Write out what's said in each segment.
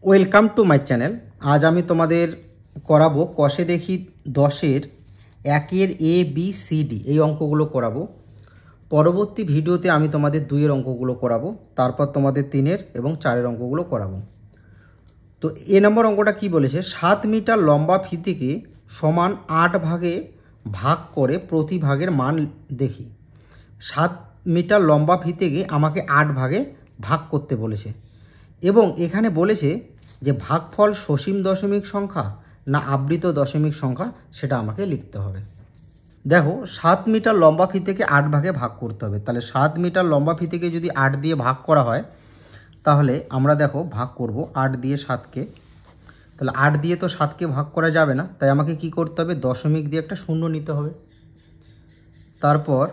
Welcome to my channel. আজ আমি তোমাদের করাবো কষে দেখি 10-এর 1-এর ABCD এই অঙ্কগুলো করাবো। পরবর্তী ভিডিওতে আমি তোমাদের 2-এর অঙ্কগুলো করাবো, তারপর তোমাদের 3-এর এবং 4-এর অঙ্কগুলো করাবো। তো এ নম্বর অঙ্কটা কি বলেছে, 7 মিটার লম্বা ফিতিকে সমান 8 ভাগে ভাগ করে প্রতি ভাগের মান দেখি। 7 মিটার লম্বা ফিতিকে আমাকে 8 ভাগে ভাগ করতে বলেছে এবং এখানে বলেছে যে ভাগফল সসীম দশমিক সংখ্যা না আবৃত দশমিক সংখ্যা সেটা আমাকে লিখতে হবে। দেখো 7 মিটার লম্বা ফিতেকে 8 ভাগে ভাগ করতে হবে, তাহলে 7 মিটার লম্বা ফিতেকে যদি 8 দিয়ে ভাগ করা হয় তাহলে আমরা দেখো ভাগ করব 8 দিয়ে 7কে, তাহলে 8 দিয়ে তো 7কে ভাগ করা যাবে না, তাই আমাকে কি করতে হবে, দশমিক দিয়ে একটা শূন্য নিতে হবে। তারপর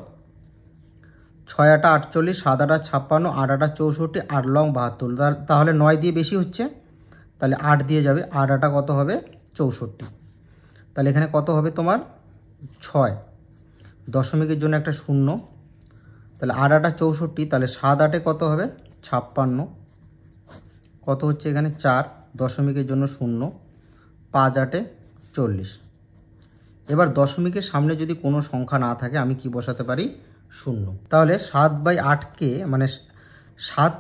6 8 48, 7 8 56, 8 8 64, 8 লং 72, তাহলে 9 দিয়ে বেশি হচ্ছে, তাহলে 8 দিয়ে যাবে, 8 8 কত হবে 64, তাহলে এখানে কত হবে তোমার 6, দশমিকের জন্য একটা শূন্য, তাহলে 8 8 64, তাহলে 7 8 কত হবে 56, কত হচ্ছে এখানে 4, দশমিকের জন্য শূন্য, 5 8 40। এবার দশমিকের সামনে যদি কোনো সংখ্যা না থাকে আমি কি বসাতে পারি, শূন্য। তাহলে 7/8কে মানে 7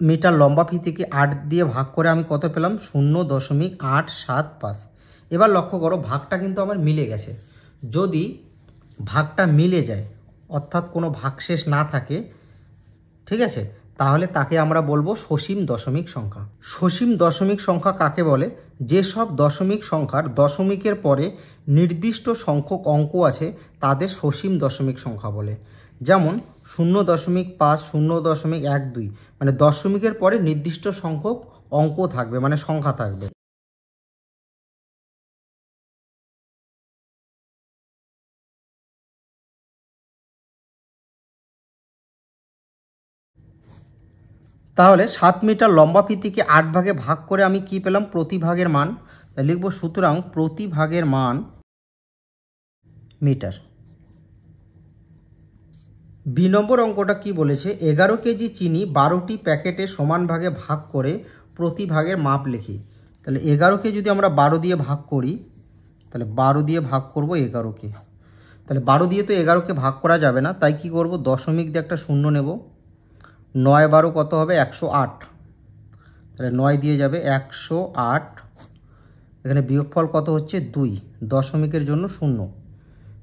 মিটার লম্বা ফিতিকে 8 দিয়ে ভাগ করে আমি কত পেলাম, 0.875। এবার লক্ষ্য করো ভাগটা কিন্তু আমার মিলে গেছে। যদি ভাগটা মিলে যায় অর্থাৎ কোনো ভাগশেষ না থাকে, ঠিক আছে, তাহলে তাকে আমরা বলবো সসীম দশমিক সংখ্যা। সসীম দশমিক সংখ্যা কাকে বলে, যেসব দশমিক সংখ্যার দশমিকের পরে নির্দিষ্ট সংখ্যক অঙ্ক আছে তাদের সসীম দশমিক সংখ্যা বলে। যেমন 0.5, 0.12, মানে দশমিকের পরে নির্দিষ্ট সংখ্যক অঙ্ক থাকবে, মানে সংখ্যা থাকবে। তাহলে 7 মিটার লম্বা ফিতিকে 8 ভাগে ভাগ করে আমি কি পেলাম, প্রতি ভাগের মান, তাই লিখব সুতরাং প্রতি ভাগের মান মিটার। বি নম্বর অঙ্কটা কি বলেছে, 11 কেজি চিনি 12টি প্যাকেটে সমান ভাগে ভাগ করে প্রতি ভাগের মাপ লিখি। তাহলে 11কে যদি আমরা 12 দিয়ে ভাগ করি, তাহলে 12 দিয়ে ভাগ করব 11কে, তাহলে 12 দিয়ে তো 11কে ভাগ করা যাবে না, তাই কি করব, দশমিক দিয়ে একটা শূন্য নেব। 9 12 কত হবে 108, তাহলে 9 দিয়ে যাবে 108, এখানে বিয়োগফল কত হচ্ছে 2, দশমিকের জন্য শূন্য,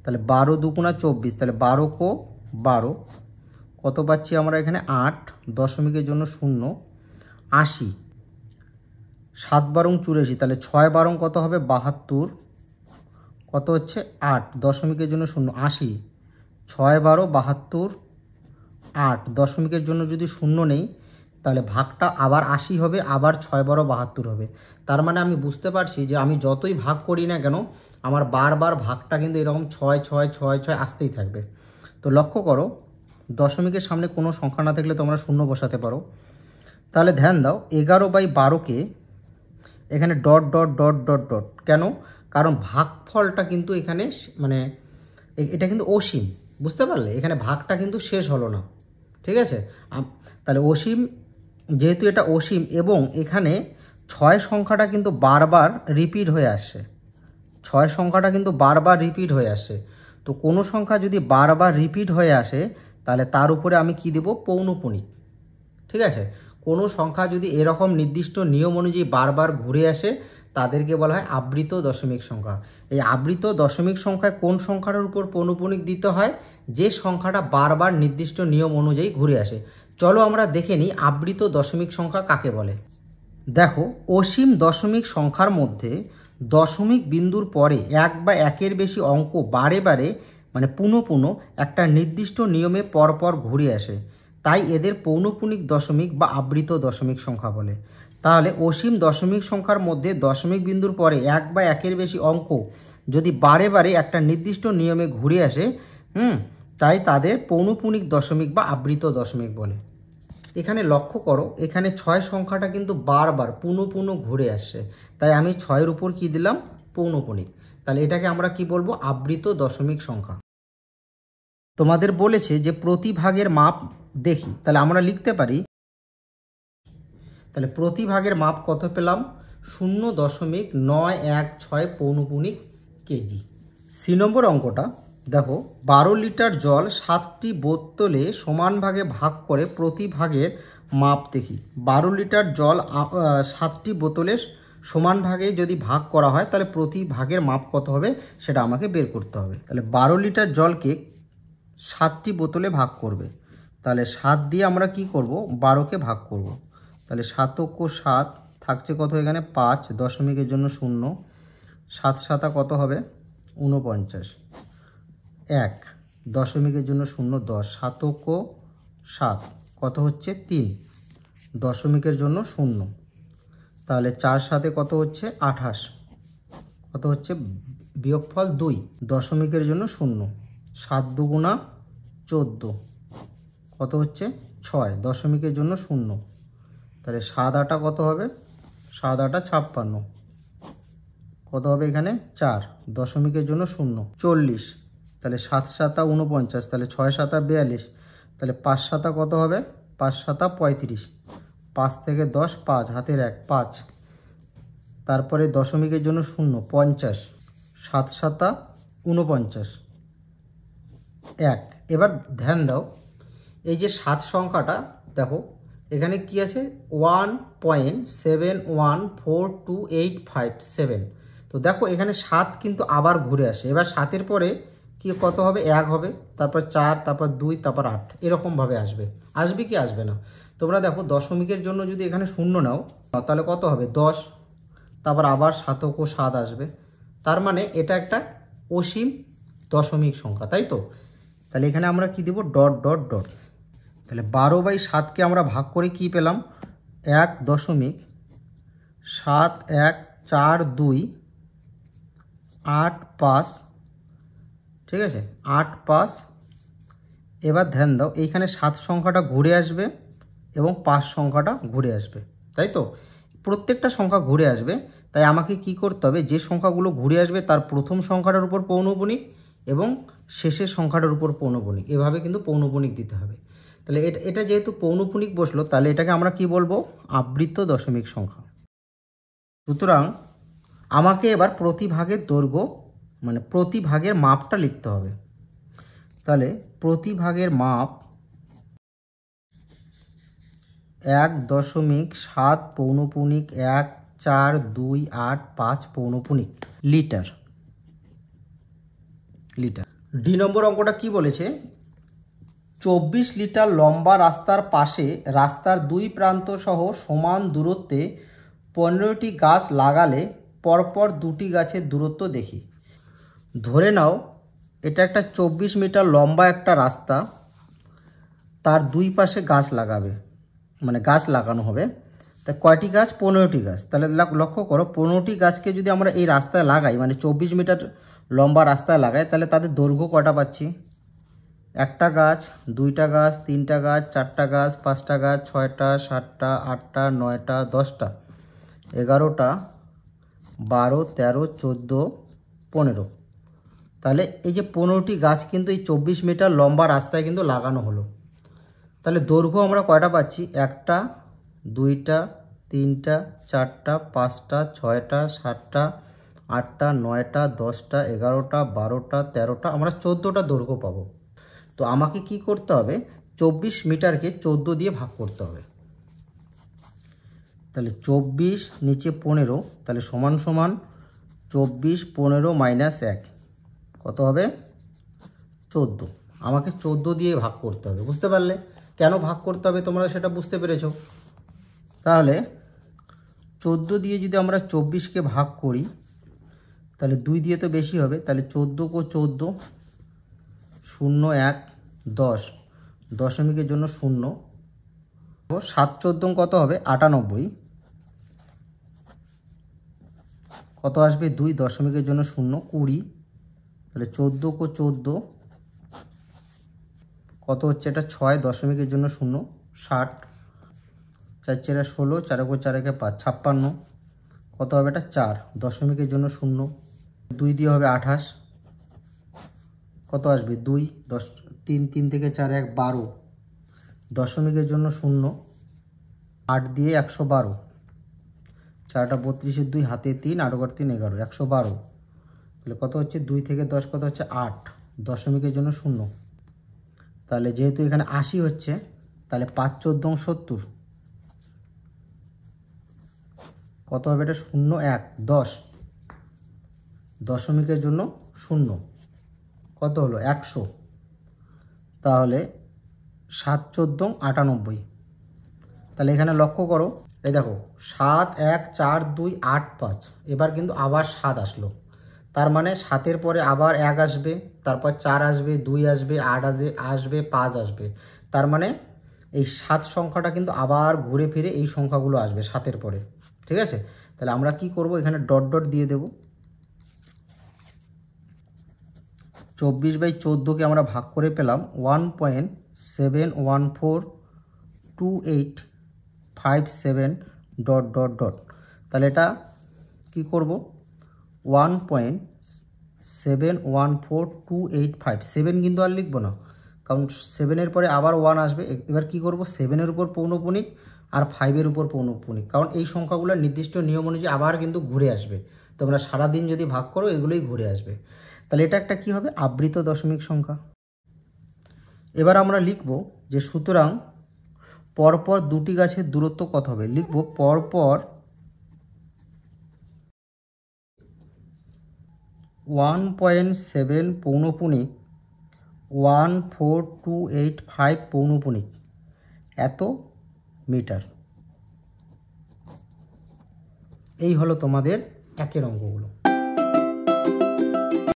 তাহলে 12 2 24, তাহলে 12 কো 12, কত পাচ্ছি আমরা এখানে 8, দশমিকের জন্য শূন্য, 80, 7 12 84, তাহলে 6 12 কত হবে 72, কত হচ্ছে 8, দশমিকের জন্য শূন্য, 80, 6 12 72, 8, দশমিকের জন্য যদি শূন্য নেই তাহলে ভাগটা আবার 80 হবে, আবার 6 12 72 হবে। তার মানে আমি বুঝতে পারছি যে আমি যতই ভাগ করি না কেন আমার বারবার ভাগটা কিন্তু এরকম 6 6 6 6 আসতেই থাকবে। তো লক্ষ্য করো দশমিকের সামনে কোনো সংখ্যা না থাকলে তোমরা শূন্য বসাতে পারো। তাহলে ধ্যান দাও 11/12কে এখানে dot dot dot dot dot কেন, কারণ ভাগফলটা কিন্তু এখানে মানে এটা কিন্তু অসীম, বুঝতে পারলে, এখানে ভাগটা কিন্তু শেষ হলো না, ঠিক আছে। তাহলে অসীম, যেহেতু এটা অসীম এবং এখানে 6 সংখ্যাটা কিন্তু বারবার রিপিট হয়ে আসছে, 6 সংখ্যাটা কিন্তু বারবার রিপিট হয়ে আসছে, তো কোনো সংখ্যা যদি বারবার রিপিট হয়ে আসে তাহলে তার উপরে আমি কি দেব, পৌনঃপুনিক, ঠিক আছে। কোনো সংখ্যা যদি এরকম নির্দিষ্ট নিয়ম অনুযায়ী বারবার ঘুরে আসে তাদেরকে বলা হয় আবৃত দশমিক সংখ্যা। এই আবৃত দশমিক সংখ্যায় কোন সংখ্যাটার উপর পৌনঃপুনিক দিতে হয়, যে সংখ্যাটা বারবার নির্দিষ্ট নিয়ম অনুযায়ী ঘুরে আসে। চলো আমরা দেখে নিই আবৃত দশমিক সংখ্যা কাকে বলে। দেখো অসীম দশমিক সংখ্যার মধ্যে দশমিক বিন্দুর পরে 1 বা 1-এর বেশি অঙ্ক বারে বারে মানে পুনঃ পুনঃ একটা নির্দিষ্ট নিয়মে পরপর ঘুরে আসে, তাই এদের পৌনঃপুনিক দশমিক বা আবৃত দশমিক সংখ্যা বলে। তাহলে অসীম দশমিক সংখ্যার মধ্যে দশমিক বিন্দুর পরে 1 বা 1-এর বেশি অঙ্ক যদি বারে বারে একটা নির্দিষ্ট নিয়মে ঘুরে আসে, তাই তাদের পৌনঃপুনিক দশমিক বা আবৃত দশমিক বলে। এখানে লক্ষ্য করো এখানে 6 সংখ্যাটা কিন্তু বারবার পুনঃ পুনঃ ঘুরে আসছে, তাই আমি 6-এর উপর কি দিলাম, পৌনঃপুনিক, তাহলে এটাকে আমরা কি বলবো, আবৃত দশমিক সংখ্যা। তোমাদের বলেছে যে প্রতি ভাগের মাপ দেখি, তাহলে আমরা লিখতে পারি, তাহলে প্রতি ভাগের মাপ কত পেলাম, 0.916 পৌনপুনিক কেজি। সি নম্বর অঙ্কটা দেখো, 12 লিটার জল 7টি বোতলে সমান ভাগে ভাগ করে প্রতি ভাগের মাপ দেখি। 12 লিটার জল 7টি বোতলে সমান ভাগে যদি ভাগ করা হয় তাহলে প্রতি ভাগের মাপ কত হবে সেটা আমাকে বের করতে হবে। তাহলে 12 লিটার জলকে 7টি বোতলে ভাগ করবে, তাহলে 7 দিয়ে আমরা কি করব, 12কে ভাগ করব। তাহলে 7 ও 7 থাকছে কত এখানে 5, দশমিকের জন্য 0, 7 7 কত হবে 49, 1 দশমিকের জন্য 0 10, 7 ও 7 কত হচ্ছে 3, দশমিকের জন্য 0, তাহলে 4 7 কত হচ্ছে 28, কত হচ্ছে বিয়োগফল 2, দশমিকের জন্য 0, 7 2 14 কত হচ্ছে 6, দশমিকের জন্য 0, তাহলে 7 8 কত হবে 7 8 56, কত হবে এখানে 4, দশমিকের জন্য 0, 40, তাহলে 7 7 49, তাহলে 6 7 42, তাহলে 5 7 কত হবে 5 7 35, 5 থেকে 10 5 হাতের 1 5, তারপরে দশমিকের জন্য 0 50, 7 7 49, 1। এবার ধ্যান দাও, এই যে 7 সংখ্যাটা দেখো এখানে কি আছে 1.714285 তো দেখো এখানে 7 কিন্তু আবার ঘুরে আসে। এবার 7-এর পরে কি কত হবে 1 হবে, তারপর 4, তারপর 2, তারপর 8, এরকমভাবে আসবে। আসবে কি আসবে না? তোমরা দেখো দশমিকের জন্য যদি এখানে 0 নাও তাহলে কত হবে 10, তারপর আবার 7 ও 7 আসবে। তার মানে এটা একটা অসীম দশমিক সংখ্যা, তাই তো? তাহলে এখানে আমরা কি দেব ডট ডট ডট। তাহলে 12/7কে আমরা ভাগ করে কি পেলাম 1.714285, ঠিক আছে 85। এবার ধ্যান দাও এইখানে 7 সংখ্যাটা ঘুরে আসবে এবং 5 সংখ্যাটা ঘুরে আসবে, তাই তো? প্রত্যেকটা সংখ্যা ঘুরে আসবে, তাই আমাকে কি করতে হবে যে সংখ্যাগুলো ঘুরে আসবে তার প্রথম সংখ্যাটার উপর পৌনপুনিক এবং শেষের সংখ্যাটার উপর পৌনপুনিক, এভাবে কিন্তু পৌনপুনিক দিতে হবে। তাহলে এটা যেহেতু পৌনপুনিক বসলো তাহলে এটাকে আমরা কি বলবো আবৃত্ত দশমিক সংখ্যা। সুতরাং আমাকে এবার প্রতি ভাগের দৈর্ঘ্য মানে প্রতি ভাগের মাপটা লিখতে হবে। তাহলে প্রতি ভাগের মাপ 1.7 পৌনপুনিক 14285 পৌনপুনিক লিটার। ডি নম্বর অঙ্কটা কি বলেছে 24 লিটার লম্বা রাস্তার পাশে রাস্তার 2 প্রান্ত সহ সমান দূরত্বে 15টি গাছ লাগালে পরপর 2টি গাছের দূরত্ব দেখি। ধরে নাও এটা একটা 24 মিটার লম্বা একটা রাস্তা, তার 2 পাশে গাছ লাগাবে, মানে গাছ লাগানো হবে। তা কয়টি গাছ 15টি গাছ। তাহলে লক্ষ্য করো 15টি গাছকে যদি আমরা এই রাস্তায় লাগাই মানে 24 মিটার লম্বা রাস্তায় লাগাই তাহলে তাদের দৈর্ঘ্য কয়টা পাচ্ছি, একটা গাছ, 2টা গাছ, 3টা গাছ, 4টা গাছ, 5টা গাছ, 6টা, 7টা, 8টা, 9টা, 10টা, 11টা, 12, 13, 14, 15। তাহলে এই যে 15টি গাছ কিন্তু এই 24 মিটার লম্বা রাস্তায় কিন্তু লাগানো হলো। তাহলে দৈর্ঘ্য আমরা কয়টা পাচ্ছি, একটা, 2টা, 3টা, 4টা, 5টা, 6টা, 7টা, 8টা, 9টা, 10টা, 11টা, 12টা, 13টা, আমরা 14টা দৈর্ঘ্য পাবো। তো আমাকে কি করতে হবে 24 মিটারকে 14 দিয়ে ভাগ করতে হবে। তাহলে 24 নিচে 15, তাহলে সমান সমান 24 15 মাইনাস 1 কত হবে 14। আমাকে 14 দিয়ে ভাগ করতে হবে। বুঝতে পারলে কেন ভাগ করতে হবে তোমরা সেটা বুঝতে পেরেছো। তাহলে 14 দিয়ে যদি আমরা 24কে ভাগ করি তাহলে 2 দিয়ে তো বেশি হবে, তাহলে 14 কো 14, 0 1 10, দশমিকের জন্য 0, 7 14 কত হবে 98, কত আসবে 2, দশমিকের জন্য 0 20, তাহলে 14 কো 14 কত হচ্ছে এটা 6, দশমিকের জন্য 0, 60, 4 4 16, 4 को 4 के 5 56, কত হবে এটা 4, দশমিকের জন্য 0, 2 দিয়ে হবে 28, কত আসবে 2, 10 3 3 থেকে 4 1 12, দশমিকের জন্য 0, 8 দিয়ে 112, 4টা 32-এর 2 হাতে 3 8 × 3 11 112। তাহলে কত হচ্ছে 2 থেকে 10 কত হচ্ছে 8, দশমিকের জন্য 0। তাহলে যেহেতু এখানে 80 হচ্ছে তাহলে 5 14 70 কত হবে এটা 0 1 10, দশমিকের জন্য 0 কত হলো 100। তাহলে 7 14 98। তাহলে এখানে লক্ষ্য করো, এই দেখো 7 1 4 2 8 5, এবার কিন্তু আবার 7 আসলো। তার মানে 7-এর পরে আবার 1 আসবে, তারপর 4 আসবে, 2 আসবে, 8 আসবে, 5 আসবে। তার মানে এই 7 সংখ্যাটা কিন্তু আবার ঘুরে ফিরে এই সংখ্যাগুলো আসবে 7-এর পরে। ঠিক আছে, তাহলে আমরা কি করব, এখানে ডট ডট দিয়ে দেব। 24/14কে আমরা ভাগ করে পেলাম 1.7142857 ডট ডট ডট। তাহলে এটা কি করব, 1.714285, 7 কিন্তু আর লিখবো না, কারণ 7-এর পরে আবার 1 আসবে। এবার কি করব, 7-এর উপর পৌনঃপুনিক আর 5-এর উপর পৌনঃপুনিক, কারণ এই সংখ্যাগুলো নির্দিষ্ট নিয়ম অনুযায়ী আবার কিন্তু ঘুরে আসবে। তোমরা সারাদিন যদি ভাগ করো এগুলোই ঘুরে আসবে। তাহলে এটা একটা কি হবে, আবৃত দশমিক সংখ্যা। এবার আমরা লিখব যে সুতরাং পরপর দুটি গাছের দূরত্ব কত হবে। লিখব পরপর 1.7 পৌনঃপুনিক 14285 পৌনঃপুনিক এত মিটার। এই হলো তোমাদের একের অঙ্কগুলো।